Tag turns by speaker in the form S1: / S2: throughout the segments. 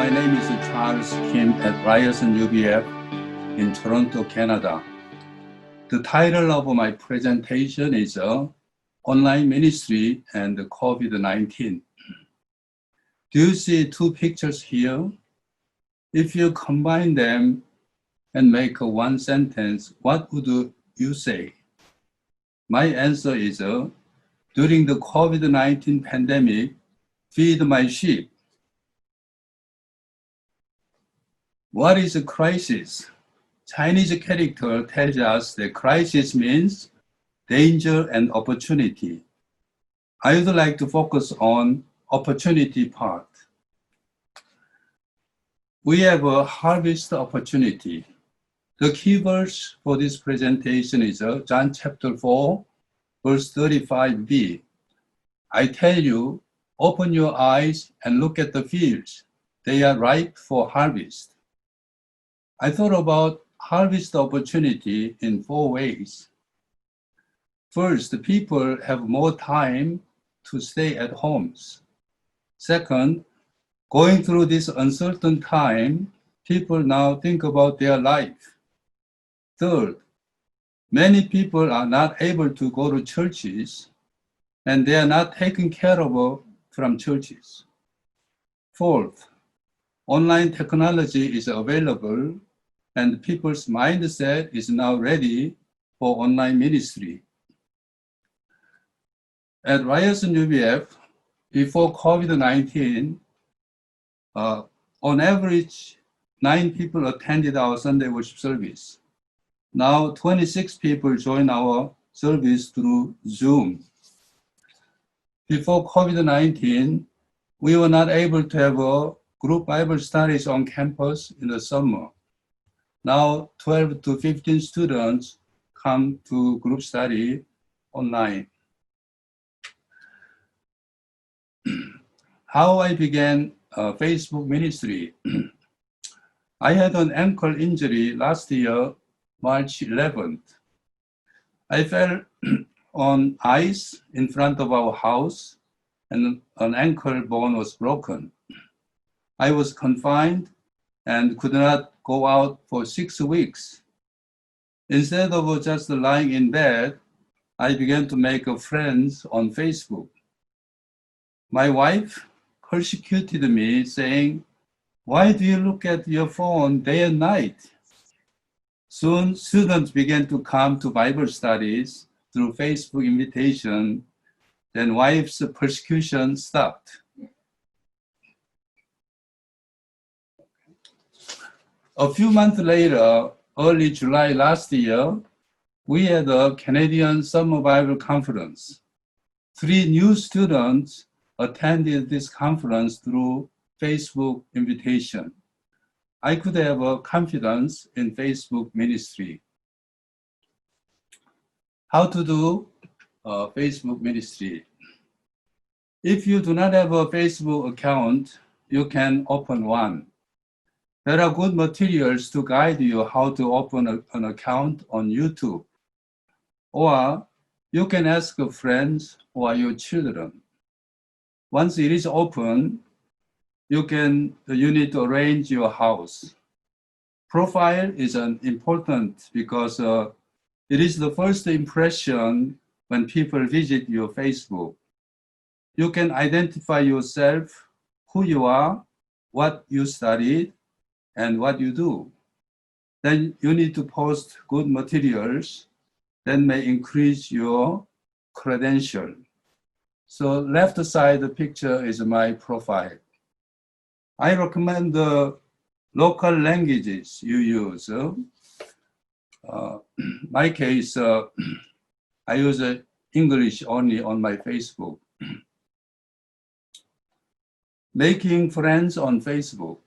S1: my name is Charles Kim at Ryerson UBF in Toronto, Canada. The title of my presentation is Online Ministry and COVID-19. Do you see two pictures here? If you combine them and make one sentence, what would you say? My answer is, during the COVID-19 pandemic, feed my sheep. What is a crisis? Chinese character tells us that crisis means danger and opportunity. I would like to focus on opportunity part. We have a harvest opportunity. The key verse for this presentation is John chapter 4, verse 35b. I tell you, open your eyes and look at the fields. They are ripe for harvest. I thought about harvest opportunity in 4 ways. First, people have more time to stay at homes. Second, going through this uncertain time, people now think about their life. Third, many people are not able to go to churches and they are not taken care of from churches. Fourth, online technology is available and people's mindset is now ready for online ministry. At Ryerson UBF, before COVID-19, on average, 9 people attended our Sunday worship service. Now 26 people join our service through Zoom. Before COVID-19, we were not able to have a group Bible studies on campus in the summer. Now 12 to 15 students come to group study online. How I began Facebook ministry. I had an ankle injury last year, March 11th. I fell on ice in front of our house and an ankle bone was broken. I was confined and could not go out for 6 weeks. Instead of just lying in bed, I began to make friends on Facebook. My wife persecuted me, saying, "Why do you look at your phone day and night?" Soon, students began to come to Bible studies through Facebook invitation. Then wife's persecution stopped. A few months later, early July last year, we had a Canadian Summer Bible Conference. 3 new students attended this conference through Facebook invitation. I could have a confidence in Facebook ministry. How to do Facebook ministry? If you do not have a Facebook account, you can open one. There are good materials to guide you how to open an account on YouTube. Or you can ask friends or your children. Once it is open, you need to arrange your house. Profile is important because it is the first impression when people visit your Facebook. You can identify yourself, who you are, what you studied, and what you do. Then you need to post good materials that may increase your credential. So left side the picture is my profile. I recommend the local languages you use. My case, I use English only on my Facebook. Making friends on Facebook.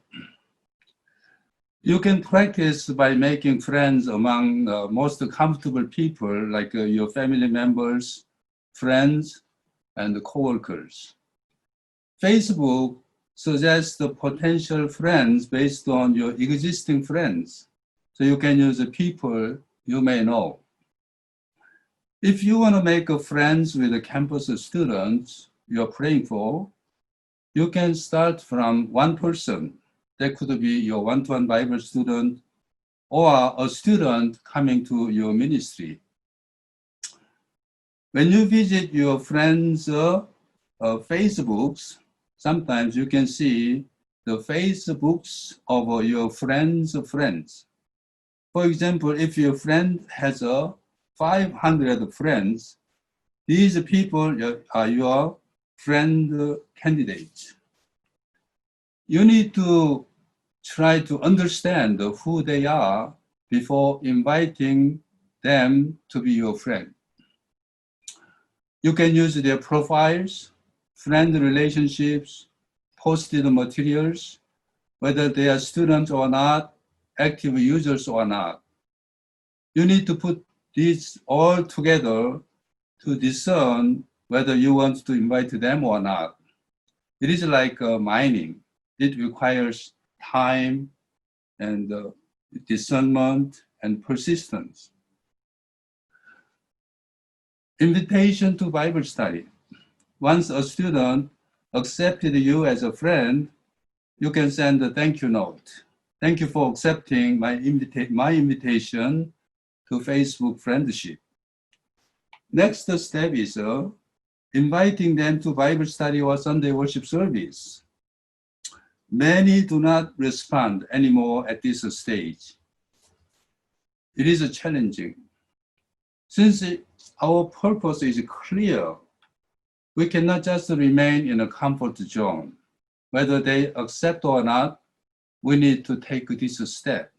S1: You can practice by making friends among the most comfortable people like your family members, friends, and coworkers. Facebook suggests the potential friends based on your existing friends. So you can use the people you may know. If you want to make friends with the campus students you're praying for, you can start from one person. That could be your one-to-one Bible student or a student coming to your ministry. When you visit your friends' Facebooks, sometimes you can see the Facebooks of your friends' friends. For example, if your friend has 500 friends, these people are your friend candidates. You need to try to understand who they are before inviting them to be your friend. You can use their profiles, friend relationships, posted materials, whether they are students or not, active users or not. You need to put these all together to discern whether you want to invite them or not. It is like mining. It requires time and discernment and persistence. Invitation to Bible study. Once a student accepted you as a friend, you can send a thank you note. Thank you for accepting my invitation to Facebook friendship. Next step is inviting them to Bible study or Sunday worship service. Many do not respond anymore at this stage. It is challenging. Since our purpose is clear, we cannot just remain in a comfort zone. Whether they accept or not, we need to take this step,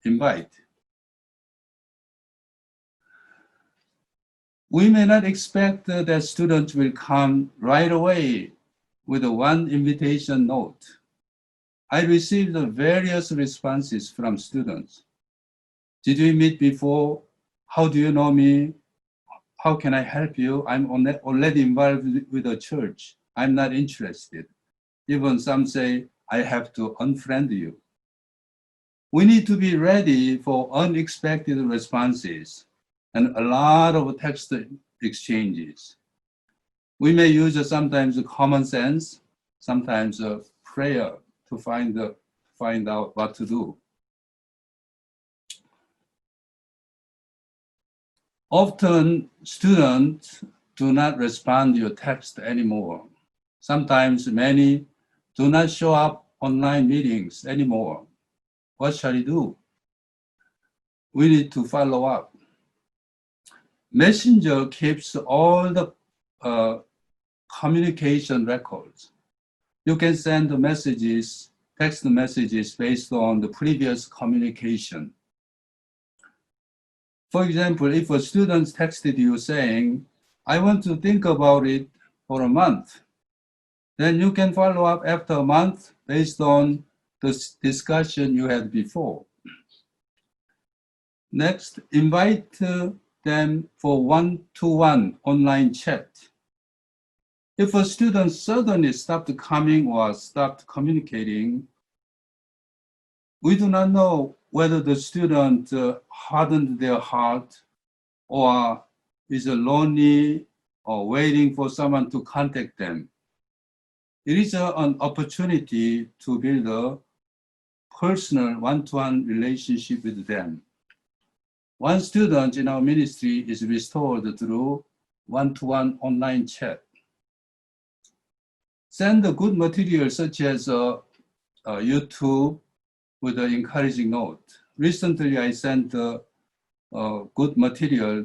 S1: invite. We may not expect that students will come right away with one invitation note. I received various responses from students. Did we meet before? How do you know me? How can I help you? I'm already involved with the church. I'm not interested. Even some say, I have to unfriend you. We need to be ready for unexpected responses and a lot of text exchanges. We may use sometimes common sense, sometimes prayer to find out what to do. Often students do not respond to your text anymore. Sometimes many do not show up online meetings anymore. What shall we do? We need to follow up. Messenger keeps all the communication records. You can send messages, text messages based on the previous communication. For example, if a student texted you saying, I want to think about it for a month, then you can follow up after a month based on the discussion you had before. Next, invite them for one-to-one online chat. If a student suddenly stopped coming or stopped communicating, we do not know whether the student hardened their heart or is lonely or waiting for someone to contact them. It is an opportunity to build a personal one-to-one relationship with them. One student in our ministry is restored through one-to-one online chat. Send a good material such as YouTube with an encouraging note. Recently, I sent good material,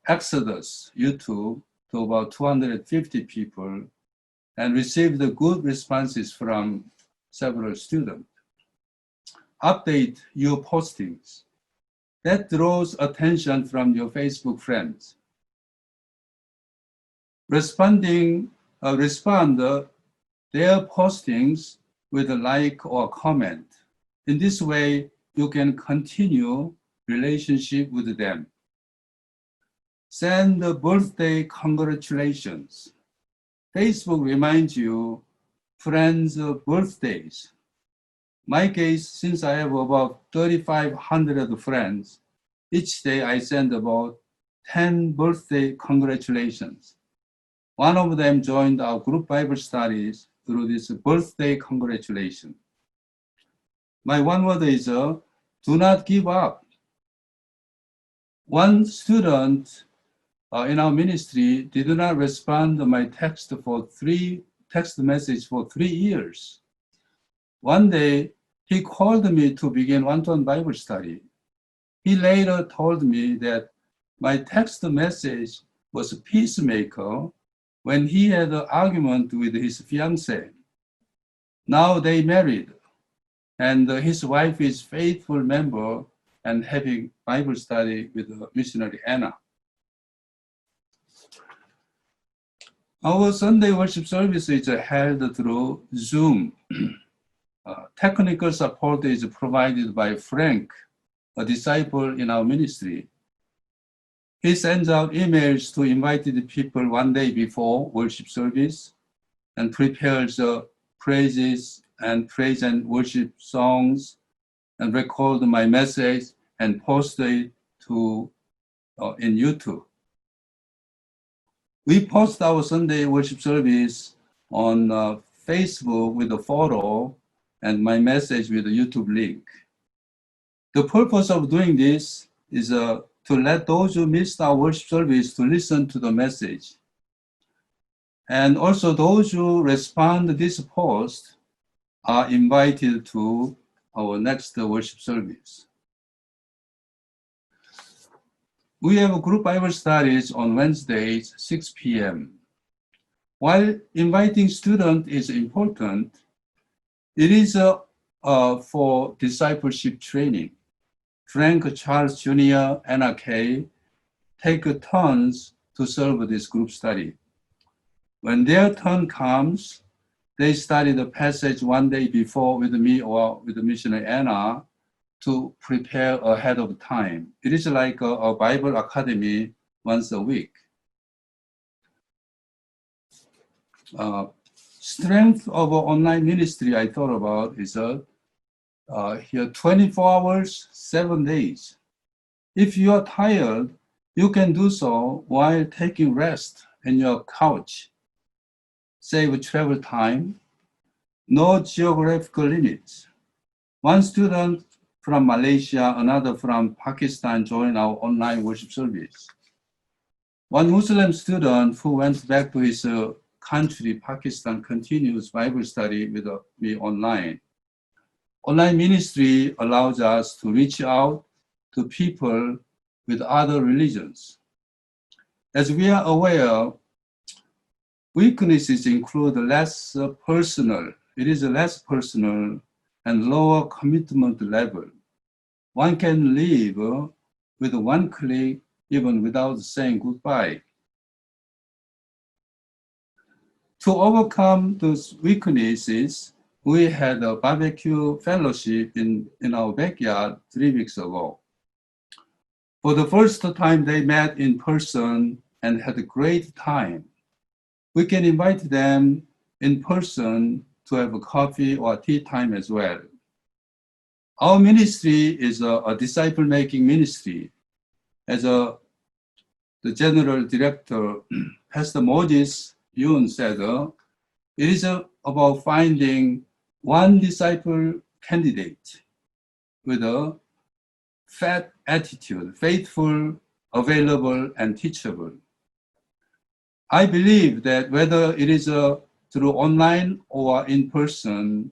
S1: Exodus YouTube, to about 250 people and received good responses from several students. Update your postings. That draws attention from your Facebook friends. Respond their postings with a like or comment. In this way, you can continue relationship with them. Send birthday congratulations. Facebook reminds you friends' birthdays. My case, since I have about 3,500 friends, each day I send about 10 birthday congratulations. One of them joined our group Bible studies through this birthday congratulation. My one word is do not give up. One student in our ministry did not respond to my text message for 3 years. One day, he called me to begin one-to-one Bible study. He later told me that my text message was a peacemaker when he had an argument with his fiancée. Now they married, and his wife is faithful member and having Bible study with missionary Anna. Our Sunday worship service is held through Zoom. Technical support is provided by Frank, a disciple in our ministry. He sends out emails to invited people one day before worship service and prepares praise and worship songs and record my message and post it in YouTube. We post our Sunday worship service on Facebook with a photo and my message with a YouTube link. The purpose of doing this is to let those who missed our worship service to listen to the message. And also those who respond to this post are invited to our next worship service. We have group Bible studies on Wednesdays, 6 p.m. While inviting students is important, it is for discipleship training. Frank, Charles Jr., Anna Kay take turns to serve this group study. When their turn comes, they study the passage one day before with me or with the missionary Anna to prepare ahead of time. It is like a Bible academy once a week. Strength of online ministry I thought about is here 24 hours, 7 days. If you are tired, you can do so while taking rest in your couch. Save travel time, no geographical limits. One student from Malaysia, another from Pakistan joined our online worship service. One Muslim student who went back to his country, Pakistan, continues Bible study with me online. Online ministry allows us to reach out to people with other religions. As we are aware, weaknesses include less personal. It is less personal and lower commitment level. One can live with one click even without saying goodbye. To overcome those weaknesses, we had a barbecue fellowship in our backyard 3 weeks ago. For the first time, they met in person and had a great time. We can invite them in person to have a coffee or tea time as well. Our ministry is a disciple-making ministry. As the general director, Pastor Moses Yoon said, it is about finding one disciple candidate with a fat attitude, faithful, available, and teachable. I believe that whether it is through online or in person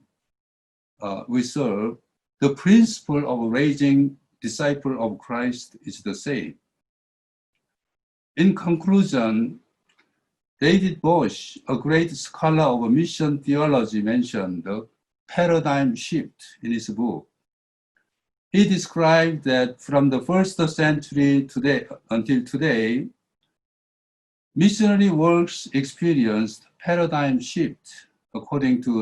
S1: we serve, the principle of raising disciples of Christ is the same. In conclusion, David Bosch, a great scholar of mission theology, mentioned the paradigm shift in his book. He described that from the first century until today, missionary works experienced paradigm shift according to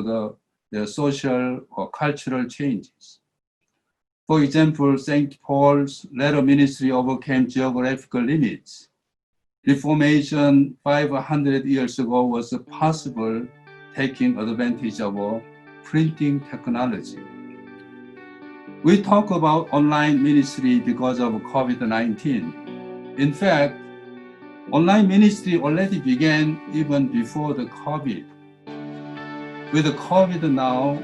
S1: the social or cultural changes. For example, St. Paul's letter ministry overcame geographical limits. Reformation 500 years ago was possible taking advantage of printing technology. We talk about online ministry because of COVID-19. In fact, online ministry already began even before the COVID. With the COVID now,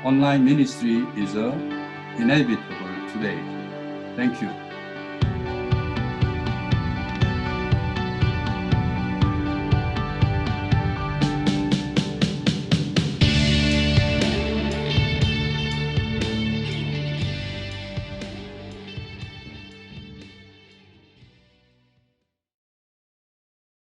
S1: online ministry is inevitable today. Thank you.